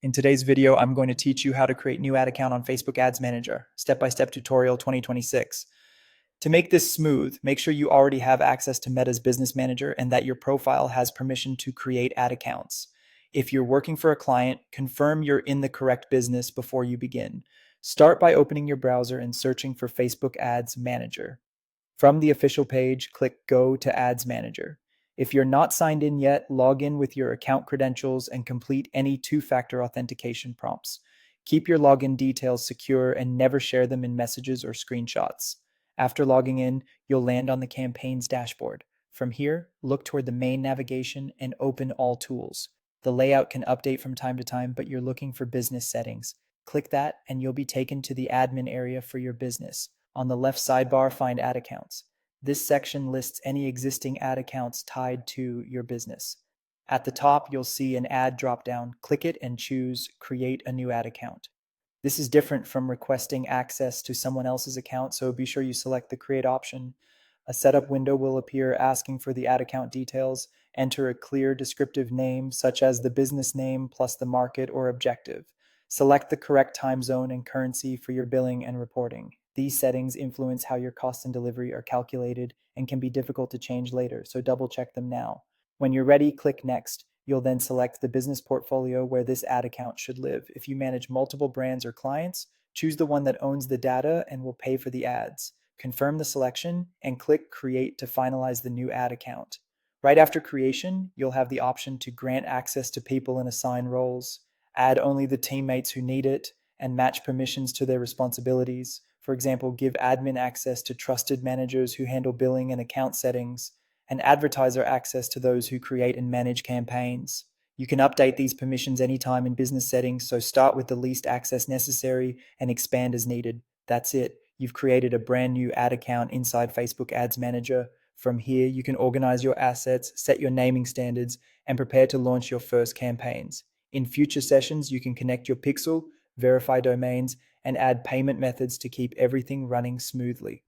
In today's video, I'm going to teach you how to create new ad account on Facebook Ads Manager, step-by-step tutorial 2026. To make this smooth, make sure you already have access to Meta's Business Manager and that your profile has permission to create ad accounts. If you're working for a client, confirm you're in the correct business before you begin. Start by opening your browser and searching for Facebook Ads Manager. From the official page, click Go to Ads Manager. If you're not signed in yet, log in with your account credentials and complete any two-factor authentication prompts. Keep your login details secure and never share them in messages or screenshots. After logging in, you'll land on the campaign's dashboard. From here, look toward the main navigation and open All Tools. The layout can update from time to time, but you're looking for business settings. Click that and you'll be taken to the admin area for your business. On the left sidebar, find Ad Accounts. This section lists any existing ad accounts tied to your business. At the top, you'll see an ad dropdown. Click it and choose Create a new ad account. This is different from requesting access to someone else's account, so be sure you select the Create option. A setup window will appear asking for the ad account details. Enter a clear descriptive name, such as the business name plus the market or objective. Select the correct time zone and currency for your billing and reporting. These settings influence how your cost and delivery are calculated and can be difficult to change later, so double check them now. When you're ready, click Next. You'll then select the business portfolio where this ad account should live. If you manage multiple brands or clients, choose the one that owns the data and will pay for the ads. Confirm the selection and click Create to finalize the new ad account. Right after creation, you'll have the option to grant access to people and assign roles, add only the teammates who need it, and match permissions to their responsibilities. For example, give admin access to trusted managers who handle billing and account settings, and advertiser access to those who create and manage campaigns. You can update these permissions anytime in business settings, so start with the least access necessary and expand as needed. That's it. You've created a brand new ad account inside Facebook Ads Manager. From here, you can organize your assets, set your naming standards, and prepare to launch your first campaigns. In future sessions, you can connect your pixel, verify domains, and add payment methods to keep everything running smoothly.